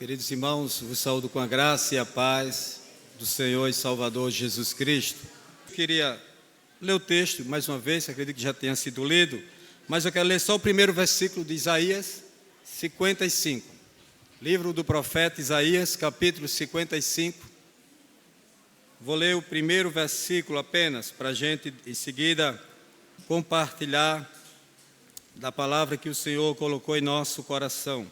Queridos irmãos, vos saúdo com a graça e a paz do Senhor e Salvador Jesus Cristo. Eu queria ler o texto mais uma vez, acredito que já tenha sido lido, mas eu quero ler só o primeiro versículo de Isaías 55. Livro do profeta Isaías, capítulo 55. Vou ler o primeiro versículo apenas, para a gente em seguida compartilhar da palavra que o Senhor colocou em nosso coração.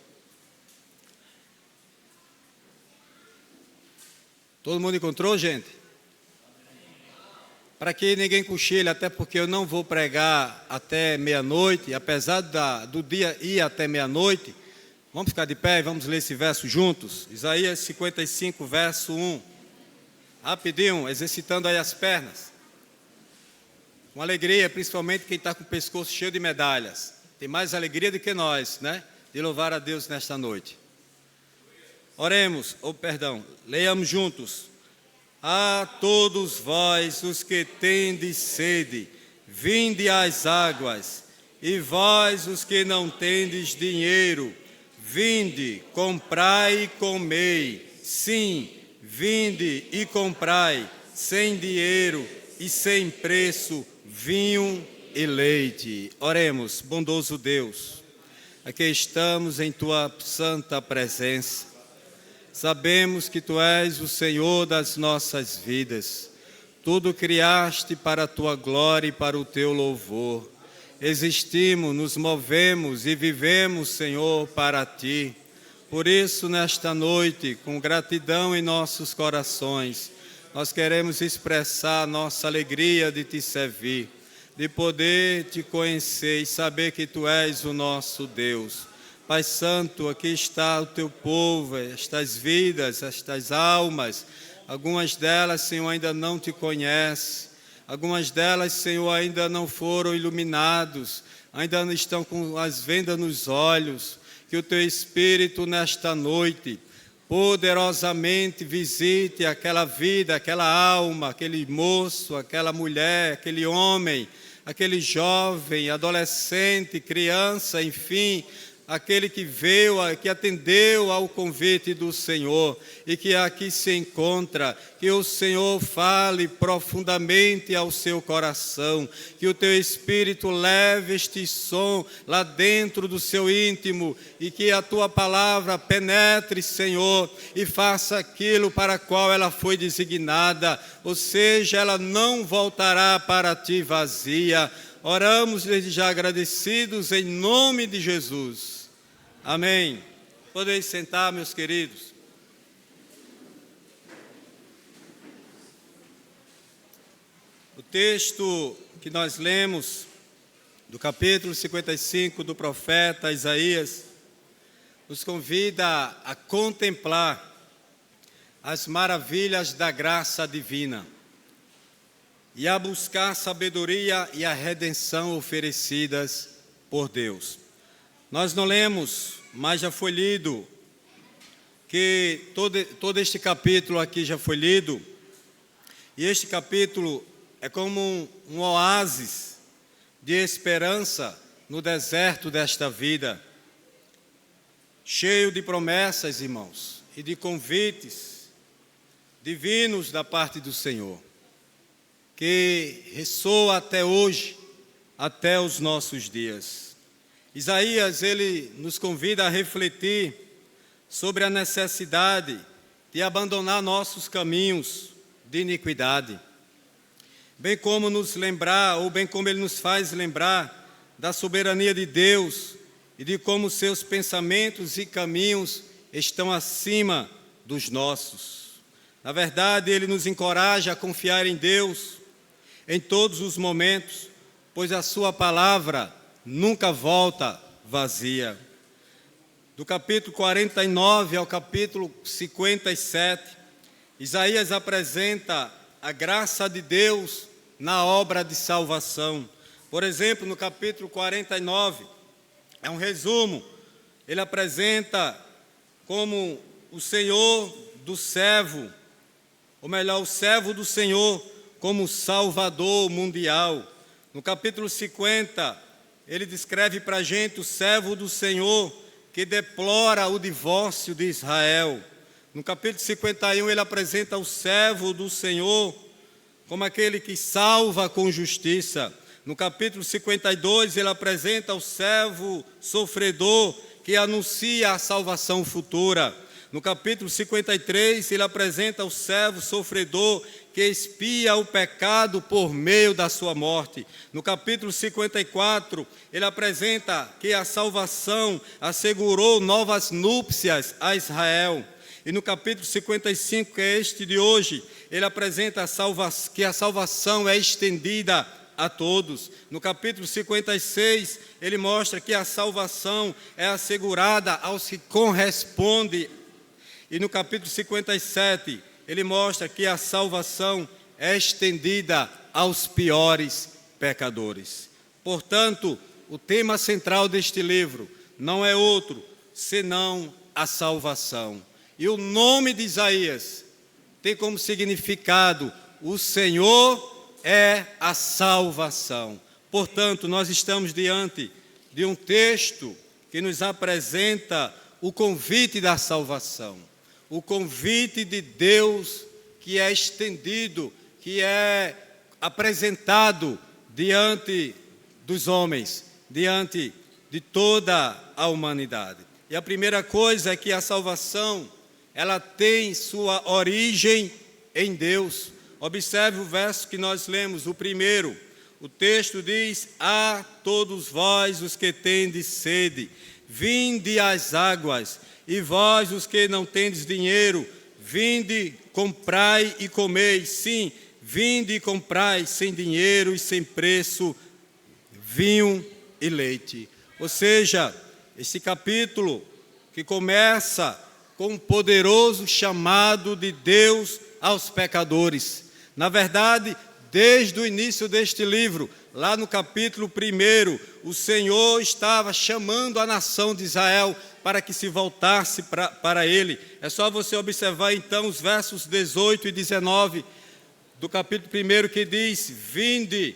Todo mundo encontrou, gente? Para que ninguém cochile, até porque eu não vou pregar até meia-noite, apesar do dia ir até meia-noite. Vamos ficar de pé e vamos ler esse verso juntos. Isaías 55, verso 1. Rapidinho, exercitando aí as pernas. Com alegria, principalmente quem está com o pescoço cheio de medalhas. Tem mais alegria do que nós, né? De louvar a Deus nesta noite. Oremos, leiamos juntos. A todos vós, os que tendes sede, vinde às águas, e vós, os que não tendes dinheiro, vinde, comprai e comei. Sim, vinde e comprai, sem dinheiro e sem preço, vinho e leite. Oremos, bondoso Deus, aqui estamos em Tua santa presença. Sabemos que Tu és o Senhor das nossas vidas. Tudo criaste para a Tua glória e para o Teu louvor. Existimos, nos movemos e vivemos, Senhor, para Ti. Por isso, nesta noite, com gratidão em nossos corações, nós queremos expressar a nossa alegria de Te servir, de poder Te conhecer e saber que Tu és o nosso Deus. Pai Santo, aqui está o Teu povo, estas vidas, estas almas. Algumas delas, Senhor, ainda não Te conhecem. Algumas delas, Senhor, ainda não foram iluminados. Ainda não estão com as vendas nos olhos. Que o Teu Espírito, nesta noite, poderosamente visite aquela vida, aquela alma, aquele moço, aquela mulher, aquele homem, aquele jovem, adolescente, criança, enfim, aquele que veio, que atendeu ao convite do Senhor e que aqui se encontra, que o Senhor fale profundamente ao seu coração, que o Teu Espírito leve este som lá dentro do seu íntimo e que a Tua palavra penetre, Senhor, e faça aquilo para a qual ela foi designada, ou seja, ela não voltará para Ti vazia. Oramos desde já agradecidos em nome de Jesus. Amém. Podeis sentar, meus queridos. O texto que nós lemos, do capítulo 55 do profeta Isaías, nos convida a contemplar as maravilhas da graça divina e a buscar a sabedoria e a redenção oferecidas por Deus. Nós não lemos, mas já foi lido, que todo este capítulo aqui já foi lido, e este capítulo é como um oásis de esperança no deserto desta vida, cheio de promessas, irmãos, e de convites divinos da parte do Senhor, que ressoa até hoje, até os nossos dias. Isaías, ele nos convida a refletir sobre a necessidade de abandonar nossos caminhos de iniquidade, bem como nos lembrar, ou bem como ele nos faz lembrar da soberania de Deus e de como seus pensamentos e caminhos estão acima dos nossos. Na verdade, ele nos encoraja a confiar em Deus em todos os momentos, pois a sua palavra nunca volta vazia. Do capítulo 49 ao capítulo 57, Isaías apresenta a graça de Deus na obra de salvação. Por exemplo, no capítulo 49, é um resumo, ele apresenta como o Senhor do servo, ou melhor, o servo do Senhor como Salvador mundial. No capítulo 50, ele descreve para a gente o servo do Senhor, que que deplora o divórcio de Israel. No capítulo 51, ele apresenta o servo do Senhor como aquele que salva com justiça. No capítulo 52, ele apresenta o servo sofredor que anuncia a salvação futura. No capítulo 53, ele apresenta o servo sofredor que expia o pecado por meio da sua morte. No capítulo 54, ele apresenta que a salvação assegurou novas núpcias a Israel. E no capítulo 55, que é este de hoje, ele apresenta que a salvação é estendida a todos. No capítulo 56, ele mostra que a salvação é assegurada aos que correspondem. E no capítulo 57, ele mostra que a salvação é estendida aos piores pecadores. Portanto, o tema central deste livro não é outro senão a salvação. E o nome de Isaías tem como significado: o Senhor é a salvação. Portanto, nós estamos diante de um texto que nos apresenta o convite da salvação. O convite de Deus que é estendido, que é apresentado diante dos homens, diante de toda a humanidade. E a primeira coisa é que a salvação, ela tem sua origem em Deus. Observe o verso que nós lemos, o primeiro. O texto diz: a todos vós os que tendes sede, vinde às águas, e vós os que não tendes dinheiro, vinde, comprai e comei. Sim, vinde e comprai sem dinheiro e sem preço vinho e leite. Ou seja, esse capítulo que começa com um poderoso chamado de Deus aos pecadores. Na verdade, desde o início deste livro, lá no capítulo 1, o Senhor estava chamando a nação de Israel para que se voltasse para Ele. É só você observar então os versos 18 e 19 do capítulo 1, que diz: vinde,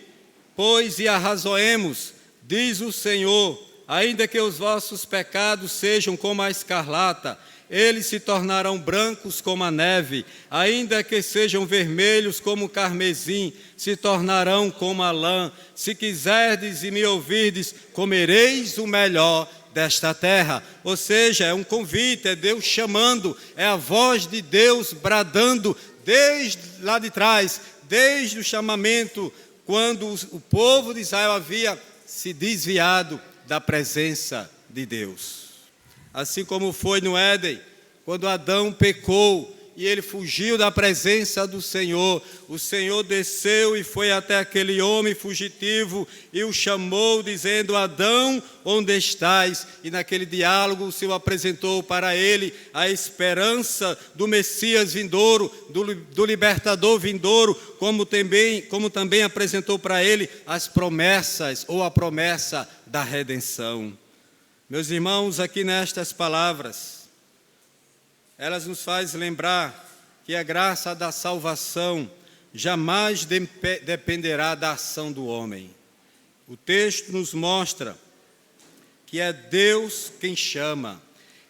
pois, e arrazoemos, diz o Senhor, ainda que os vossos pecados sejam como a escarlata, eles se tornarão brancos como a neve, ainda que sejam vermelhos como o carmesim, se tornarão como a lã. Se quiserdes e me ouvirdes, comereis o melhor desta terra. Ou seja, é um convite, é Deus chamando, é a voz de Deus bradando desde lá de trás, desde o chamamento, quando o povo de Israel havia se desviado da presença de Deus. Assim como foi no Éden, quando Adão pecou e ele fugiu da presença do Senhor, o Senhor desceu e foi até aquele homem fugitivo e o chamou, dizendo: Adão, onde estás? E naquele diálogo o Senhor apresentou para ele a esperança do Messias vindouro, do libertador vindouro, como também apresentou para ele as promessas, ou a promessa da redenção. Meus irmãos, aqui nestas palavras, elas nos fazem lembrar que a graça da salvação jamais dependerá da ação do homem. O texto nos mostra que é Deus quem chama,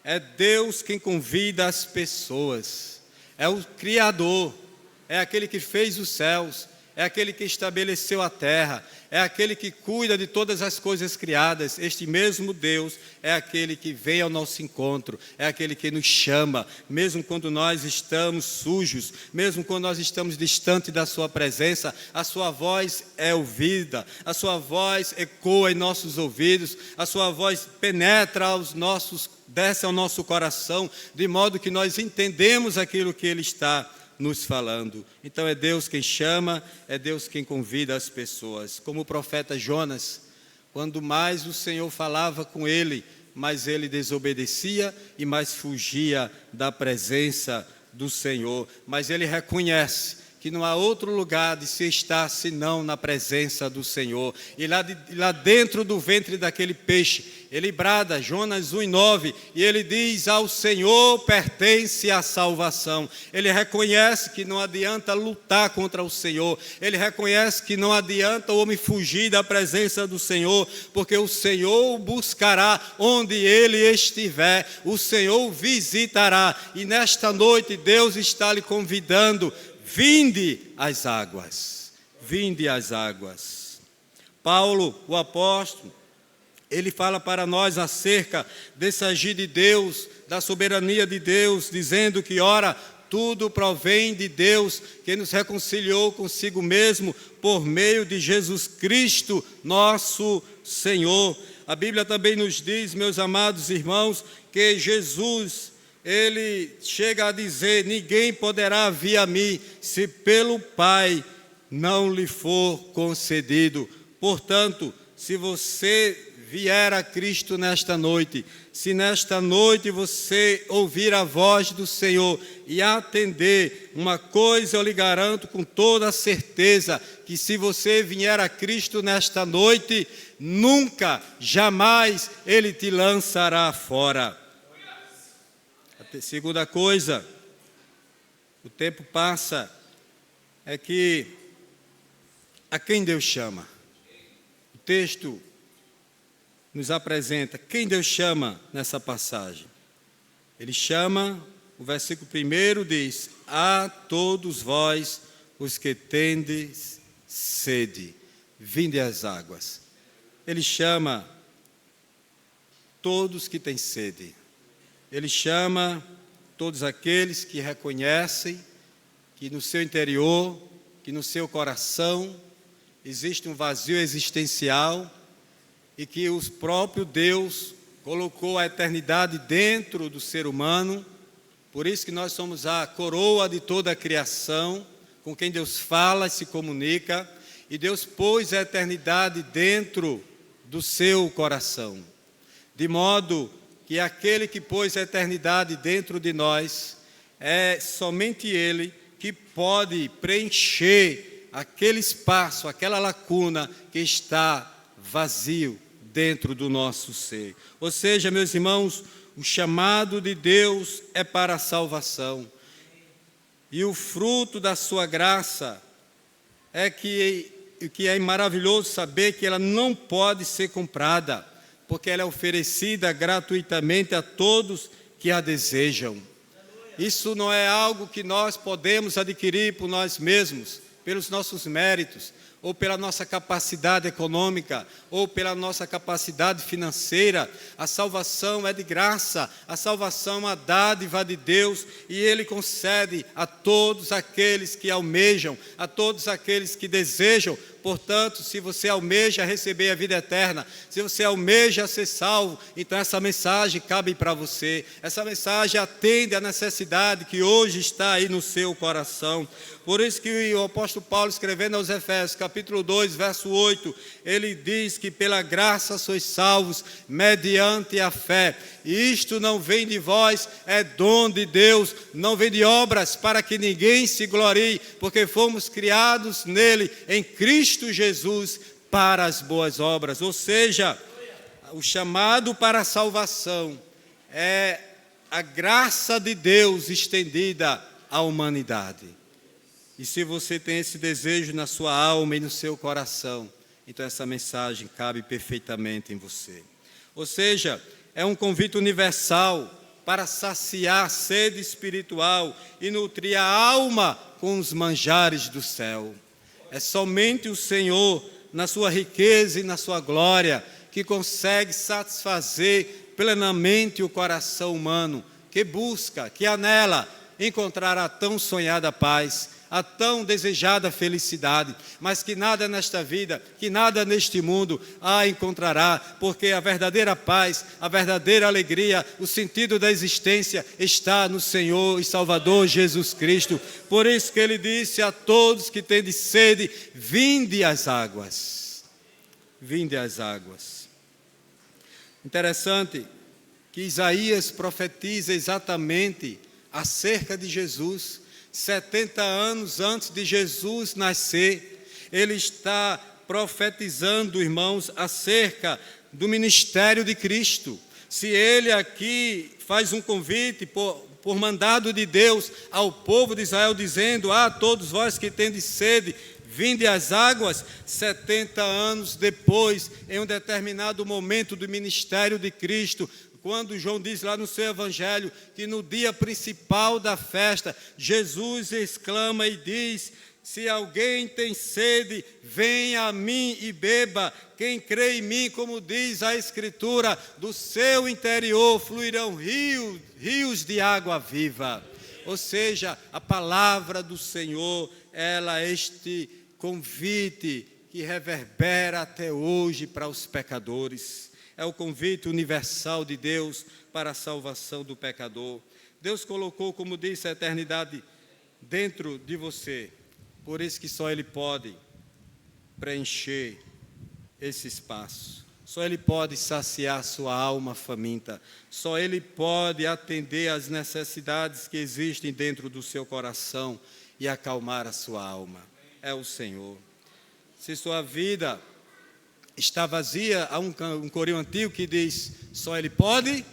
é Deus quem convida as pessoas, é o Criador, é aquele que fez os céus, é aquele que estabeleceu a terra, é aquele que cuida de todas as coisas criadas. Este mesmo Deus é aquele que vem ao nosso encontro, é aquele que nos chama, mesmo quando nós estamos sujos, mesmo quando nós estamos distante da sua presença, a sua voz é ouvida, a sua voz ecoa em nossos ouvidos, a sua voz penetra desce ao nosso coração, de modo que nós entendemos aquilo que Ele está nos falando. Então é Deus quem chama, é Deus quem convida as pessoas. Como o profeta Jonas, quando mais o Senhor falava com ele, mais ele desobedecia e mais fugia da presença do Senhor. Mas ele reconhece que não há outro lugar de se estar senão na presença do Senhor. E lá dentro do ventre daquele peixe, ele brada, Jonas 1:9, e ele diz: ao Senhor pertence a salvação. Ele reconhece que não adianta lutar contra o Senhor, ele reconhece que não adianta o homem fugir da presença do Senhor, porque o Senhor o buscará onde ele estiver, o Senhor o visitará. E nesta noite Deus está lhe convidando: vinde às águas, vinde às águas. Paulo, o apóstolo, ele fala para nós acerca desse agir de Deus, da soberania de Deus, dizendo que, ora, tudo provém de Deus, que nos reconciliou consigo mesmo por meio de Jesus Cristo, nosso Senhor. A Bíblia também nos diz, meus amados irmãos, que Jesus, ele chega a dizer: ninguém poderá vir a mim se pelo Pai não lhe for concedido. Portanto, se você vier a Cristo nesta noite, se nesta noite você ouvir a voz do Senhor e atender, uma coisa eu lhe garanto com toda certeza, que se você vier a Cristo nesta noite, nunca, jamais Ele te lançará fora. A segunda coisa, o tempo passa, é que a quem Deus chama? O texto nos apresenta quem Deus chama nessa passagem. Ele chama, o versículo 1 diz: a todos vós os que tendes sede, vinde às águas. Ele chama todos que têm sede. Ele chama todos aqueles que reconhecem que no seu interior, que no seu coração existe um vazio existencial, e que o próprio Deus colocou a eternidade dentro do ser humano. Por isso que nós somos a coroa de toda a criação, com quem Deus fala e se comunica, e Deus pôs a eternidade dentro do seu coração, de modo que aquele que pôs a eternidade dentro de nós, é somente Ele que pode preencher aquele espaço, aquela lacuna que está vazio dentro do nosso ser. Ou seja, meus irmãos, o chamado de Deus é para a salvação. E o fruto da sua graça é que é maravilhoso saber que ela não pode ser comprada, porque ela é oferecida gratuitamente a todos que a desejam. Isso não é algo que nós podemos adquirir por nós mesmos, pelos nossos méritos, ou pela nossa capacidade econômica, ou pela nossa capacidade financeira. A salvação é de graça, a salvação é uma dádiva de Deus, e Ele concede a todos aqueles que almejam, a todos aqueles que desejam. Portanto, se você almeja receber a vida eterna, se você almeja ser salvo, então essa mensagem cabe para você. Essa mensagem atende à necessidade que hoje está aí no seu coração. Por isso que o apóstolo Paulo, escrevendo aos Efésios, capítulo 2, verso 8, ele diz que pela graça sois salvos, mediante a fé. E isto não vem de vós, é dom de Deus, não vem de obras, para que ninguém se glorie, porque fomos criados nele, em Cristo Jesus, para as boas obras. Ou seja, o chamado para a salvação é a graça de Deus estendida à humanidade. E se você tem esse desejo na sua alma e no seu coração, então essa mensagem cabe perfeitamente em você. Ou seja, é um convite universal para saciar a sede espiritual e nutrir a alma com os manjares do céu. É somente o Senhor, na sua riqueza e na sua glória, que consegue satisfazer plenamente o coração humano, que busca, que anela encontrar a tão sonhada paz, a tão desejada felicidade, mas que nada nesta vida, que nada neste mundo a encontrará, porque a verdadeira paz, a verdadeira alegria, o sentido da existência está no Senhor e Salvador Jesus Cristo. Por isso que Ele disse a todos que têm de sede: vinde às águas, vinde às águas. Interessante que Isaías profetiza exatamente acerca de Jesus, 70 anos antes de Jesus nascer. Ele está profetizando, irmãos, acerca do ministério de Cristo. Se ele aqui faz um convite por mandado de Deus ao povo de Israel, dizendo: todos vós que tendes sede, vinde às águas. 70 anos depois, em um determinado momento do ministério de Cristo, quando João diz lá no seu evangelho que no dia principal da festa, Jesus exclama e diz: se alguém tem sede, venha a mim e beba. Quem crê em mim, como diz a Escritura, do seu interior fluirão rios de água viva. Ou seja, a palavra do Senhor, ela é este convite que reverbera até hoje para os pecadores. É o convite universal de Deus para a salvação do pecador. Deus colocou, como disse, a eternidade dentro de você. Por isso que só Ele pode preencher esse espaço. Só Ele pode saciar sua alma faminta. Só Ele pode atender às necessidades que existem dentro do seu coração e acalmar a sua alma. É o Senhor. Se sua vida está vazia, há um corinho antigo que diz: só Ele pode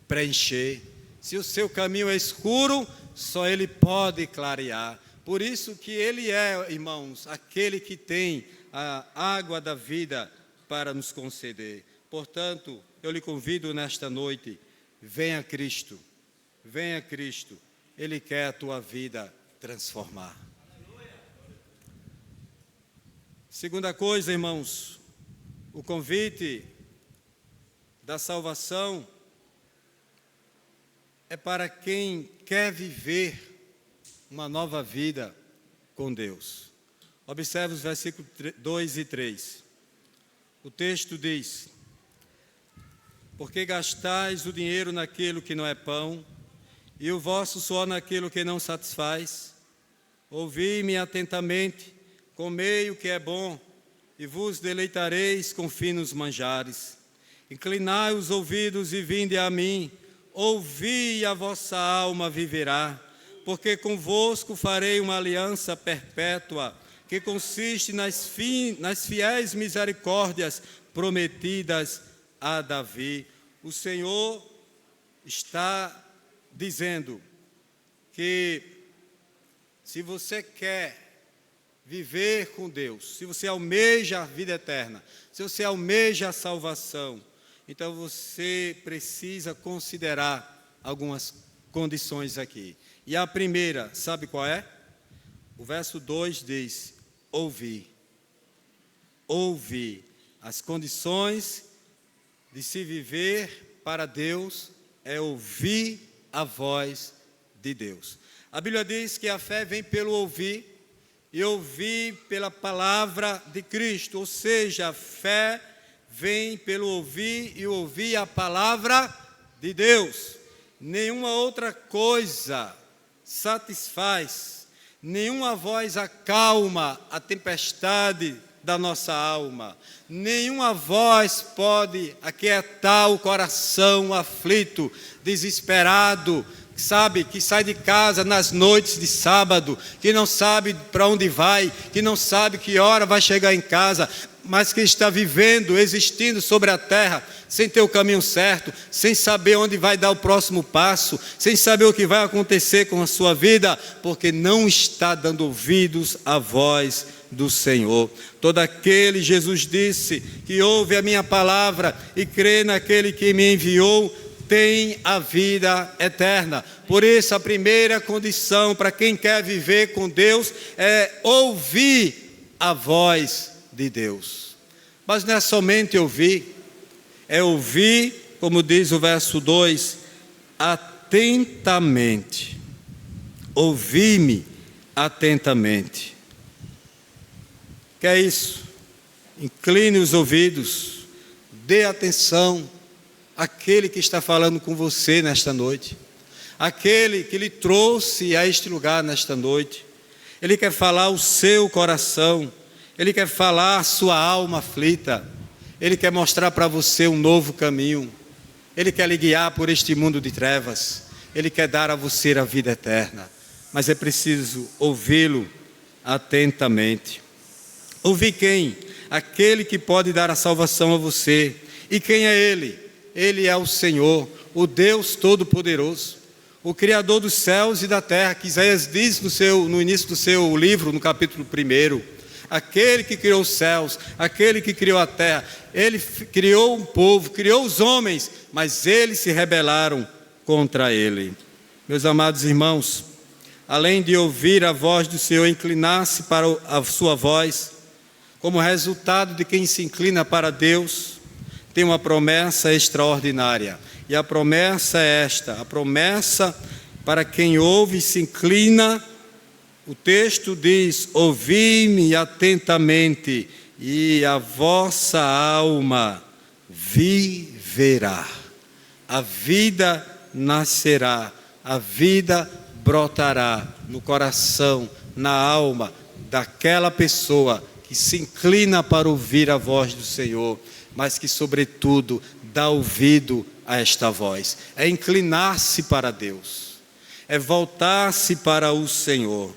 preencher. Se o seu caminho é escuro, só Ele pode clarear. Por isso que Ele é, irmãos, aquele que tem a água da vida para nos conceder. Portanto, eu lhe convido nesta noite: venha a Cristo, venha a Cristo. Ele quer a tua vida transformar. Segunda coisa, irmãos, o convite da salvação é para quem quer viver uma nova vida com Deus. Observe os versículos 2 e 3. O texto diz: porque gastais o dinheiro naquilo que não é pão, e o vosso suor naquilo que não satisfaz? Ouvi-me atentamente, comei o que é bom, e vos deleitareis com finos manjares. Inclinai os ouvidos e vinde a mim, ouvi e a vossa alma viverá. Porque convosco farei uma aliança perpétua, que consiste nas fiéis misericórdias prometidas a Davi. O Senhor está dizendo que se você quer viver com Deus, se você almeja a vida eterna, se você almeja a salvação, então você precisa considerar algumas condições aqui. E a primeira, sabe qual é? O verso 2 diz: ouvir. Ouvir. As condições de se viver para Deus é ouvir a voz de Deus. A Bíblia diz que a fé vem pelo ouvir, e ouvir pela palavra de Cristo. Ou seja, a fé vem pelo ouvir e ouvir a palavra de Deus. Nenhuma outra coisa satisfaz, nenhuma voz acalma a tempestade da nossa alma, nenhuma voz pode aquietar o coração aflito, desesperado, sabe, que sai de casa nas noites de sábado, que não sabe para onde vai, que não sabe que hora vai chegar em casa, mas que está vivendo, existindo sobre a terra, sem ter o caminho certo, sem saber onde vai dar o próximo passo, sem saber o que vai acontecer com a sua vida, porque não está dando ouvidos à voz do Senhor. Todo aquele, Jesus disse, que ouve a minha palavra e crê naquele que me enviou, tem a vida eterna. Por isso, a primeira condição para quem quer viver com Deus é ouvir a voz de Deus. Mas não é somente ouvir, é ouvir, como diz o verso 2, atentamente. Ouvi-me atentamente. Que é isso? Incline os ouvidos, dê atenção àquele que está falando com você nesta noite, aquele que lhe trouxe a este lugar nesta noite. Ele quer falar o seu coração, ele quer falar a sua alma aflita, ele quer mostrar para você um novo caminho, ele quer lhe guiar por este mundo de trevas, ele quer dar a você a vida eterna. mas é preciso ouvi-lo atentamente. Ouvir quem? Aquele que pode dar a salvação a você. E quem é Ele? Ele é o Senhor, o Deus Todo-Poderoso, o Criador dos céus e da terra, que Isaías diz no início do seu livro, no capítulo 1. Aquele que criou os céus, aquele que criou a terra. Ele criou um povo, criou os homens, mas eles se rebelaram contra Ele. Meus amados irmãos, além de ouvir a voz do Senhor, inclinar-se para a sua voz, como resultado de quem se inclina para Deus, tem uma promessa extraordinária. E a promessa é esta: a promessa para quem ouve e se inclina. O texto diz: ouvi-me atentamente, e a vossa alma viverá. A vida nascerá, a vida brotará no coração, na alma daquela pessoa que se inclina para ouvir a voz do Senhor, mas que, sobretudo, dá ouvido a esta voz. É inclinar-se para Deus, é voltar-se para o Senhor.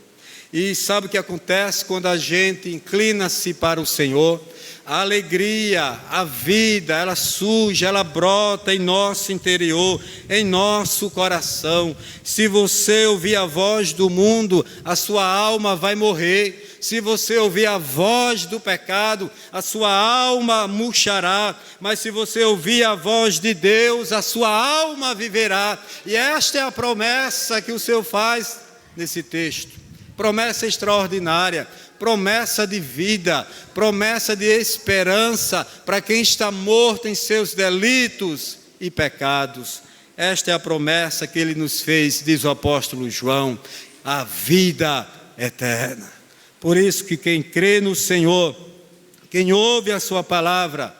E sabe o que acontece quando a gente inclina-se para o Senhor? A alegria, a vida, ela surge, ela brota em nosso interior, em nosso coração. Se você ouvir a voz do mundo, a sua alma vai morrer. Se você ouvir a voz do pecado, a sua alma murchará. Mas se você ouvir a voz de Deus, a sua alma viverá. E esta é a promessa que o Senhor faz nesse texto. Promessa extraordinária, promessa de vida, promessa de esperança para quem está morto em seus delitos e pecados. Esta é a promessa que Ele nos fez, diz o apóstolo João, a vida eterna. Por isso que quem crê no Senhor, quem ouve a sua palavra,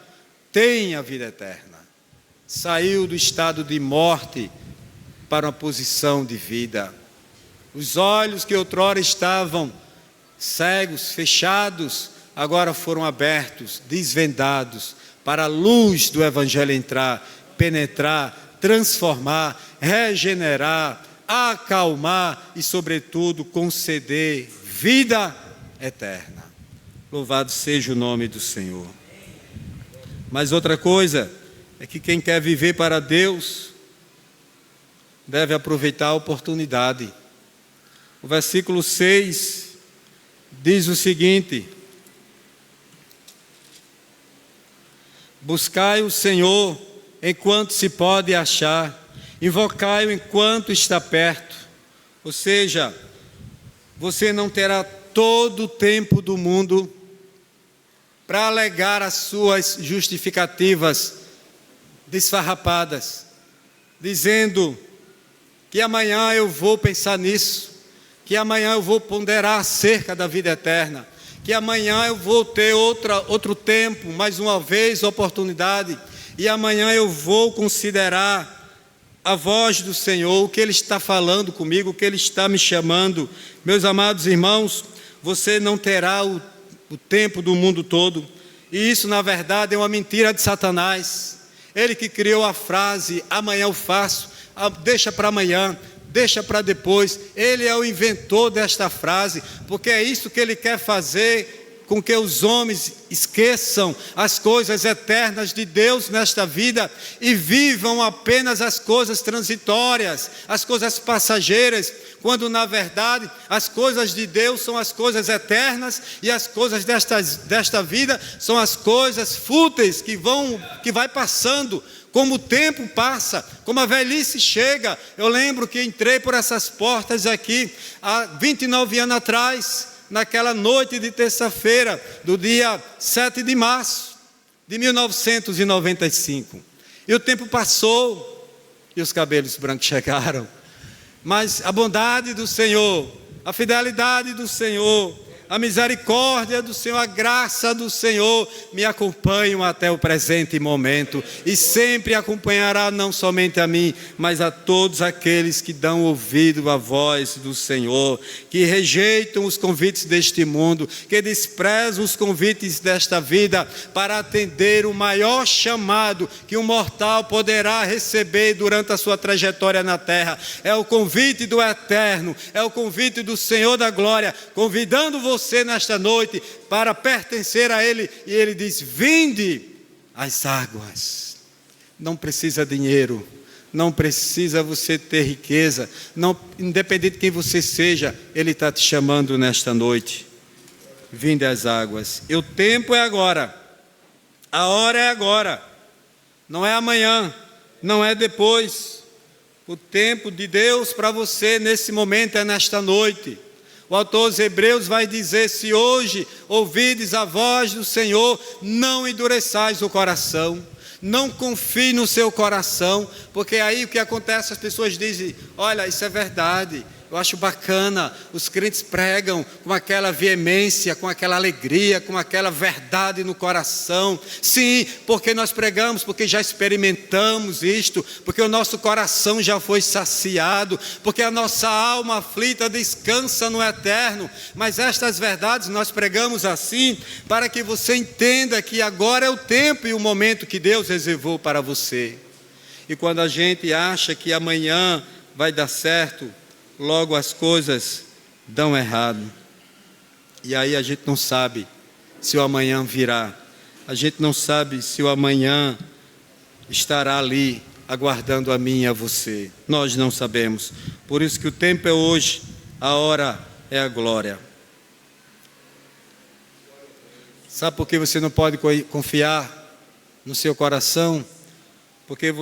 tem a vida eterna. Saiu do estado de morte para uma posição de vida. Os olhos que outrora estavam cegos, fechados, agora foram abertos, desvendados, para a luz do Evangelho entrar, penetrar, transformar, regenerar, acalmar e, sobretudo, conceder vida eterna. Louvado seja o nome do Senhor. Mas outra coisa é que quem quer viver para Deus deve aproveitar a oportunidade. O versículo 6 diz o seguinte: buscai o Senhor enquanto se pode achar, invocai-o enquanto está perto. Ou seja, você não terá todo o tempo do mundo para alegar as suas justificativas desfarrapadas, dizendo que amanhã eu vou pensar nisso, que amanhã eu vou ponderar acerca da vida eterna, que amanhã eu vou ter outro tempo, mais uma vez, oportunidade, e amanhã eu vou considerar a voz do Senhor, o que Ele está falando comigo, o que Ele está me chamando. Meus amados irmãos, você não terá o tempo do mundo todo, e isso na verdade é uma mentira de Satanás. Ele que criou a frase, amanhã eu faço, deixa para amanhã, deixa para depois. Ele é o inventor desta frase, porque é isso que ele quer fazer com que os homens esqueçam as coisas eternas de Deus nesta vida e vivam apenas as coisas transitórias, as coisas passageiras, quando na verdade as coisas de Deus são as coisas eternas e as coisas desta vida são as coisas fúteis que vai passando. Como o tempo passa, como a velhice chega. Eu lembro que entrei por essas portas aqui há 29 anos atrás, naquela noite de terça-feira, do dia 7 de março de 1995. E o tempo passou e os cabelos brancos chegaram. Mas a bondade do Senhor, a fidelidade do Senhor, a misericórdia do Senhor, a graça do Senhor me acompanham até o presente momento e sempre acompanhará não somente a mim, mas a todos aqueles que dão ouvido à voz do Senhor, que rejeitam os convites deste mundo, que desprezam os convites desta vida para atender o maior chamado que um mortal poderá receber durante a sua trajetória na terra. É o convite do Eterno, é o convite do Senhor da Glória, convidando você nesta noite para pertencer a Ele. E Ele diz: vinde às águas. Não precisa dinheiro, não precisa você ter riqueza, não, independente de quem você seja, Ele está te chamando nesta noite. Vinde às águas. E o tempo é agora, a hora é agora, não é amanhã, não é depois. O tempo de Deus para você nesse momento é nesta noite. O autor aos Hebreus vai dizer: se hoje ouvides a voz do Senhor, não endureçais o coração, não confie no seu coração, porque aí o que acontece, as pessoas dizem: olha, isso é verdade, eu acho bacana, os crentes pregam com aquela veemência, com aquela alegria, com aquela verdade no coração. Sim, porque nós pregamos, porque já experimentamos isto, porque o nosso coração já foi saciado, porque a nossa alma aflita descansa no Eterno. Mas estas verdades nós pregamos assim, para que você entenda que agora é o tempo e o momento que Deus reservou para você. E quando a gente acha que amanhã vai dar certo, logo as coisas dão errado. E aí a gente não sabe se o amanhã virá. A gente não sabe se o amanhã estará ali aguardando a mim e a você. Nós não sabemos. Por isso que o tempo é hoje, a hora é a glória. Sabe por que você não pode confiar no seu coração? Porque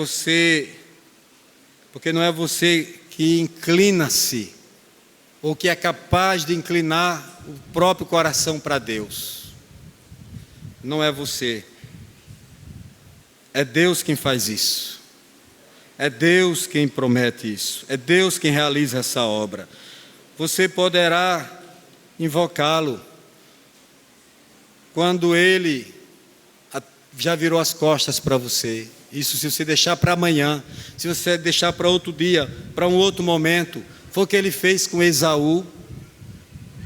não é você que inclina-se, ou que é capaz de inclinar o próprio coração para Deus. Não é você. É Deus quem faz isso. É Deus quem promete isso. É Deus quem realiza essa obra. Você poderá invocá-lo quando Ele já virou as costas para você. Isso se você deixar para amanhã, se você deixar para outro dia, para um outro momento. Foi o que Ele fez com Esaú,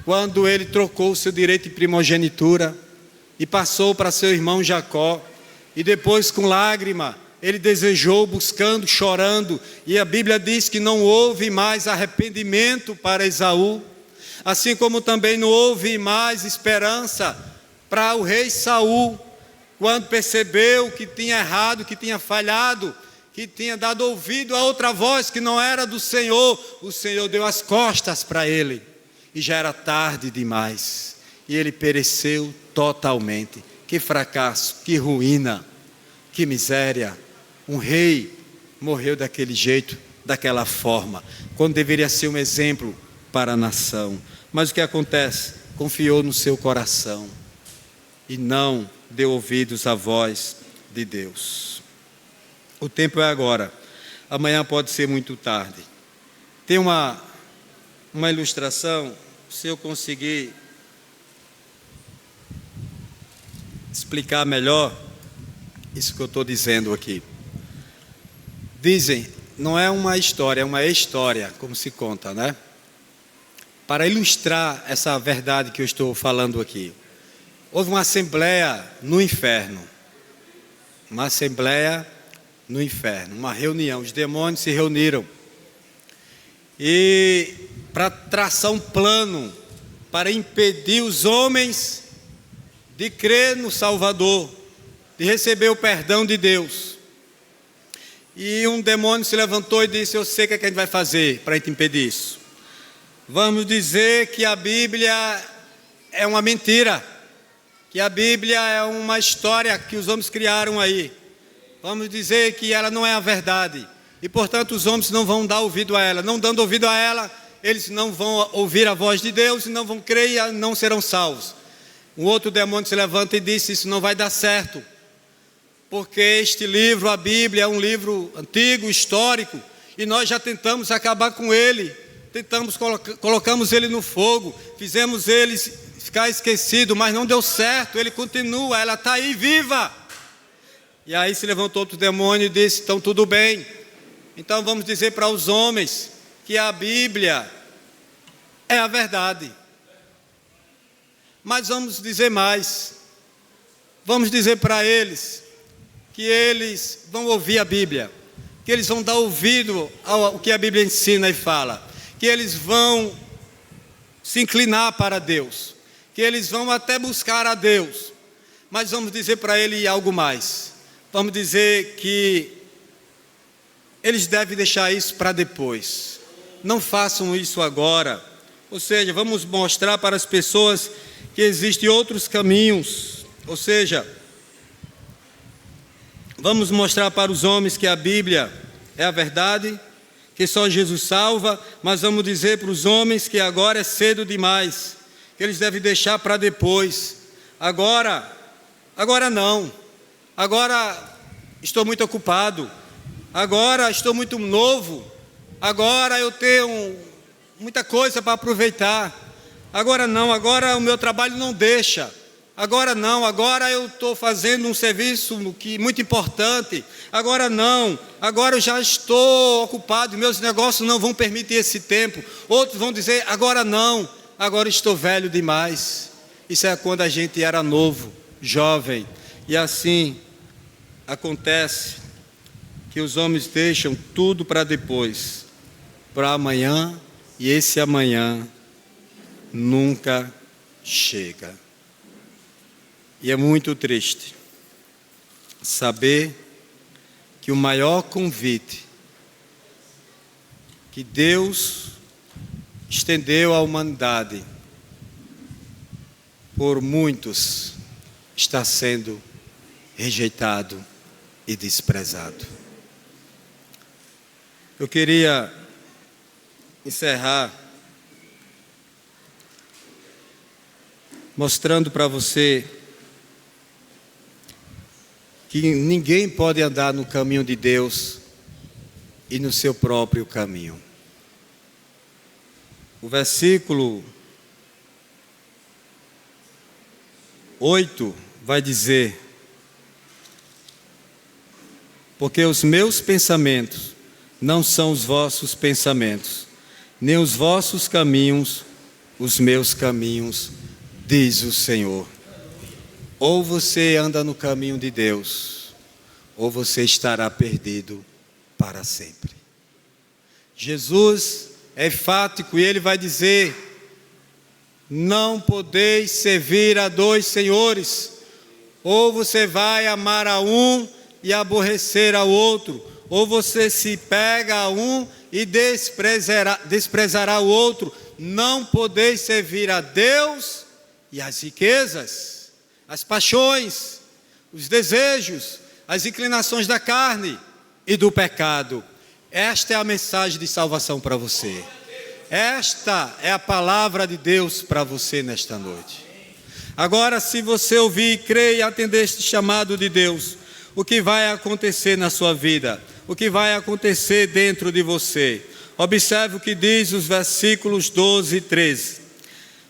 quando ele trocou o seu direito de primogenitura e passou para seu irmão Jacó. E depois, com lágrima, ele desejou, buscando, chorando. E a Bíblia diz que não houve mais arrependimento para Esaú, assim como também não houve mais esperança para o rei Saul, quando percebeu que tinha errado, que tinha falhado, que tinha dado ouvido a outra voz que não era do Senhor. O Senhor deu as costas para ele, e já era tarde demais, e ele pereceu totalmente. Que fracasso, que ruína, que miséria. Um rei morreu daquele jeito, daquela forma, quando deveria ser um exemplo para a nação. Mas o que acontece? Confiou no seu coração e não deu ouvidos à voz de Deus. O tempo é agora. Amanhã pode ser muito tarde. Tem uma ilustração, se eu conseguir explicar melhor isso que eu estou dizendo aqui. Dizem, não é uma história, é uma história, como se conta, né? Para ilustrar essa verdade que eu estou falando aqui. Houve uma assembleia no inferno. Uma assembleia no inferno, uma reunião. Os demônios se reuniram. E para traçar um plano para impedir os homens de crer no Salvador, de receber o perdão de Deus. E um demônio se levantou e disse: eu sei o que a gente vai fazer para impedir isso. Vamos dizer que a Bíblia é uma mentira, que a Bíblia é uma história que os homens criaram aí. Vamos dizer que ela não é a verdade, e portanto os homens não vão dar ouvido a ela. Não dando ouvido a ela, eles não vão ouvir a voz de Deus, e não vão crer e não serão salvos. Um outro demônio se levanta e disse: isso não vai dar certo, porque este livro, a Bíblia, é um livro antigo, histórico, e nós já tentamos acabar com ele. Colocamos ele no fogo, fizemos ele ficar esquecido, mas não deu certo, ele continua, ela está aí viva. E aí se levantou outro demônio e disse: então tudo bem, então vamos dizer para os homens que a Bíblia é a verdade. Mas vamos dizer mais, vamos dizer para eles que eles vão ouvir a Bíblia, que eles vão dar ouvido ao que a Bíblia ensina e fala, que eles vão se inclinar para Deus, que eles vão até buscar a Deus. Mas vamos dizer para ele algo mais, vamos dizer que eles devem deixar isso para depois, não façam isso agora. Ou seja, vamos mostrar para as pessoas que existem outros caminhos, ou seja, vamos mostrar para os homens que a Bíblia é a verdade, que só Jesus salva, mas vamos dizer para os homens que agora é cedo demais, que eles devem deixar para depois. Agora não, agora estou muito ocupado, agora estou muito novo, agora eu tenho muita coisa para aproveitar, agora não, agora o meu trabalho não deixa, agora não, agora eu estou fazendo um serviço muito importante, agora não, agora eu já estou ocupado, meus negócios não vão permitir esse tempo. Outros vão dizer: agora não, agora estou velho demais. Isso é quando a gente era novo, jovem, e assim acontece que os homens deixam tudo para depois, para amanhã, e esse amanhã nunca chega. E é muito triste saber que o maior convite que Deus estendeu à humanidade por muitos está sendo rejeitado e desprezado. Eu queria encerrar mostrando para você que ninguém pode andar no caminho de Deus e no seu próprio caminho. O versículo 8 vai dizer: porque os meus pensamentos não são os vossos pensamentos, nem os vossos caminhos os meus caminhos, diz o Senhor. Ou você anda no caminho de Deus, ou você estará perdido para sempre. Jesus é enfático e ele vai dizer: não podeis servir a dois senhores, ou você vai amar a um e aborrecer ao outro, ou você se pega a um e desprezará o outro. Não podeis servir a Deus e as riquezas, as paixões, os desejos, as inclinações da carne e do pecado. Esta é a mensagem de salvação para você. Esta é a palavra de Deus para você nesta noite. Agora, se você ouvir, crer e atender este chamado de Deus, o que vai acontecer na sua vida? O que vai acontecer dentro de você? Observe o que diz os versículos 12 e 13.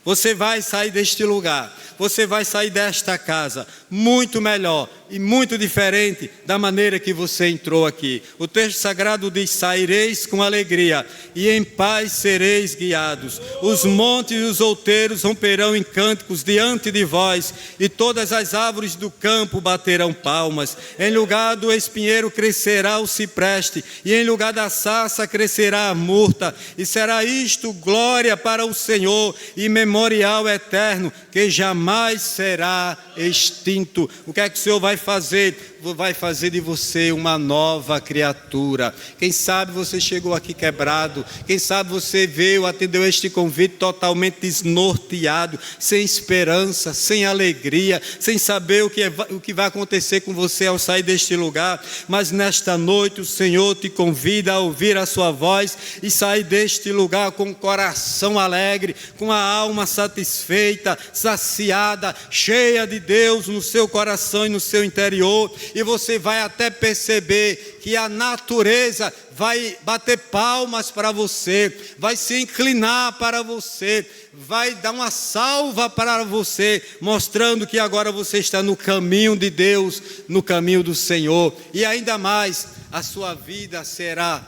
Você vai sair deste lugar, você vai sair desta casa muito melhor e muito diferente da maneira que você entrou aqui. O texto sagrado diz: saireis com alegria e em paz sereis guiados. Os montes e os outeiros romperão em cânticos diante de vós, e todas as árvores do campo baterão palmas. Em lugar do espinheiro crescerá o cipreste, e em lugar da sarça crescerá a murta, e será isto glória para o Senhor e memorial eterno, que jamais será extinto. O que é que o Senhor vai fazer? Vai fazer de você uma nova criatura. Quem sabe você chegou aqui quebrado, quem sabe você veio, atendeu este convite totalmente desnorteado, sem esperança, sem alegria, sem saber o que vai acontecer com você ao sair deste lugar. Mas nesta noite o Senhor te convida a ouvir a sua voz e sair deste lugar com o coração alegre, com a alma satisfeita, saciada, cheia de Deus no seu coração e no seu interior, e você vai até perceber que a natureza vai bater palmas para você, vai se inclinar para você, vai dar uma salva para você, mostrando que agora você está no caminho de Deus, no caminho do Senhor. E ainda mais, a sua vida será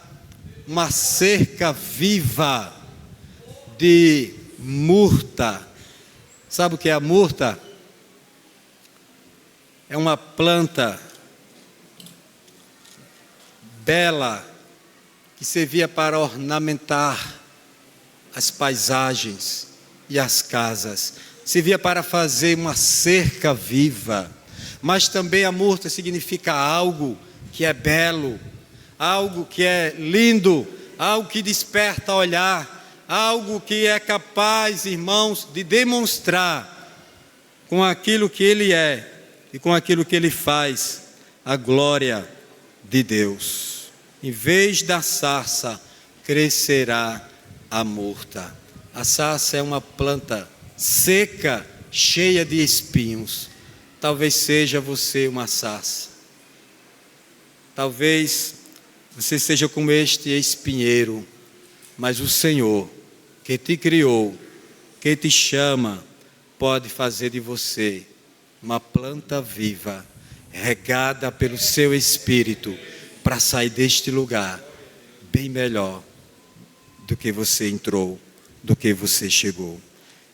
uma cerca viva de murta. Sabe o que é a murta? É uma planta bela que servia para ornamentar as paisagens e as casas, servia para fazer uma cerca viva. Mas também a murta significa algo que é belo, algo que é lindo, algo que desperta olhar, algo que é capaz, irmãos, de demonstrar com aquilo que ele é e com aquilo que ele faz, a glória de Deus. Em vez da sarça, crescerá a murta. A sarça é uma planta seca, cheia de espinhos. Talvez seja você uma sarça. Talvez você seja como este espinheiro, mas o Senhor, que te criou, que te chama, pode fazer de você uma planta viva, regada pelo seu Espírito, para sair deste lugar bem melhor do que você entrou, do que você chegou.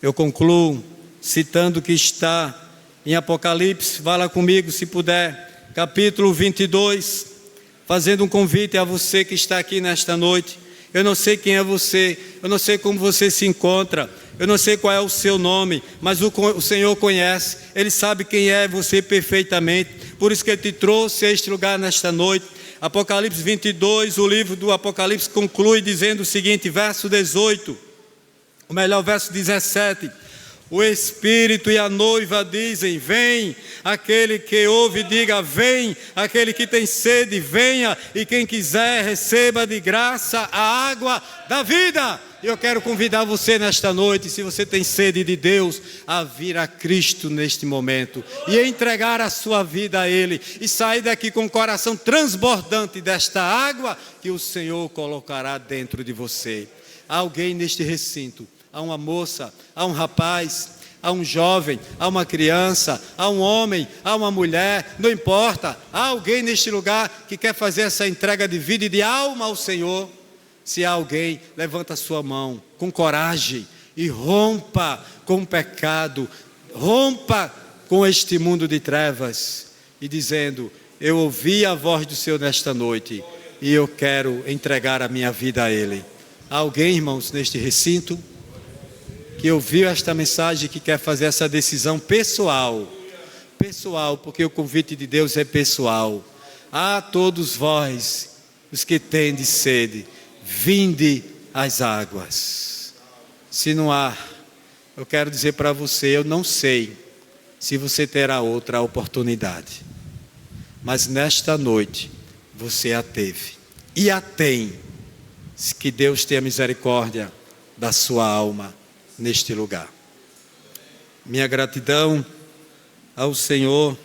Eu concluo citando o que está em Apocalipse, vá lá comigo se puder, capítulo 22, fazendo um convite a você que está aqui nesta noite. Eu não sei quem é você, eu não sei como você se encontra, eu não sei qual é o seu nome, mas o Senhor conhece, Ele sabe quem é você perfeitamente, por isso que Ele te trouxe a este lugar nesta noite. Apocalipse 22, o livro do Apocalipse conclui dizendo o seguinte, verso 18, ou melhor, verso 17, o Espírito e a noiva dizem, vem, aquele que ouve diga, vem, aquele que tem sede, venha, e quem quiser receba de graça a água da vida. Eu quero convidar você nesta noite, se você tem sede de Deus, a vir a Cristo neste momento e entregar a sua vida a Ele e sair daqui com o coração transbordante desta água que o Senhor colocará dentro de você. Há alguém neste recinto, há uma moça, há um rapaz, há um jovem, há uma criança, há um homem, há uma mulher, não importa, há alguém neste lugar que quer fazer essa entrega de vida e de alma ao Senhor. Se há alguém, levanta a sua mão com coragem e rompa com o pecado, rompa com este mundo de trevas e dizendo, eu ouvi a voz do Senhor nesta noite e eu quero entregar a minha vida a Ele. Há alguém, irmãos, neste recinto que ouviu esta mensagem, que quer fazer essa decisão pessoal, porque o convite de Deus é pessoal. A todos vós, os que tendes sede, vinde às águas. Se não há, eu quero dizer para você, eu não sei se você terá outra oportunidade, mas nesta noite você a teve e a tem. Que Deus tenha misericórdia da sua alma neste lugar. Minha gratidão ao Senhor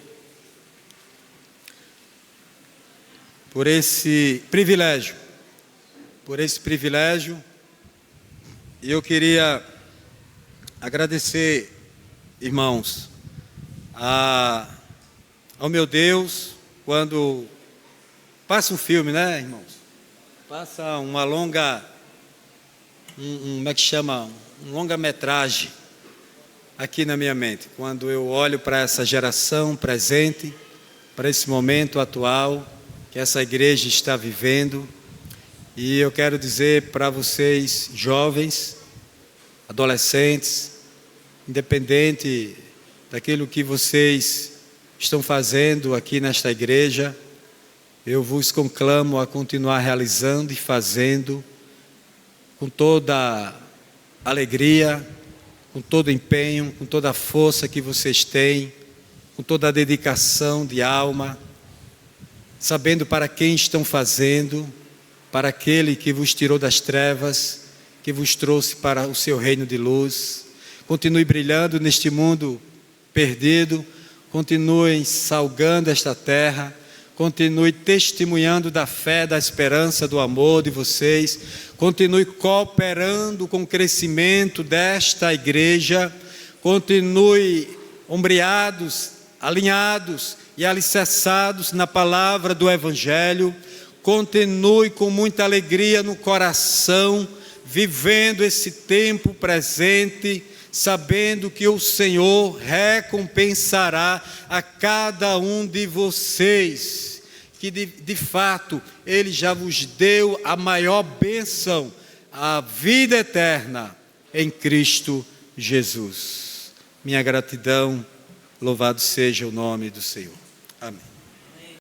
por esse privilégio, e eu queria agradecer, irmãos, ao meu Deus, quando passa um filme, né, irmãos? Passa uma longa, como é que chama? Um longa-metragem aqui na minha mente, quando eu olho para essa geração presente, para esse momento atual que essa igreja está vivendo, e eu quero dizer para vocês, jovens, adolescentes, independente daquilo que vocês estão fazendo aqui nesta igreja, eu vos conclamo a continuar realizando e fazendo com toda alegria, com todo empenho, com toda a força que vocês têm, com toda a dedicação de alma, sabendo para quem estão fazendo, para aquele que vos tirou das trevas, que vos trouxe para o seu reino de luz. Continue brilhando neste mundo perdido, continuem salgando esta terra, continue testemunhando da fé, da esperança, do amor de vocês, continue cooperando com o crescimento desta igreja, continue ombreados, alinhados e alicerçados na palavra do Evangelho, continue com muita alegria no coração, vivendo esse tempo presente, sabendo que o Senhor recompensará a cada um de vocês, que de fato Ele já vos deu a maior bênção, a vida eterna em Cristo Jesus. Minha gratidão, louvado seja o nome do Senhor. Amém.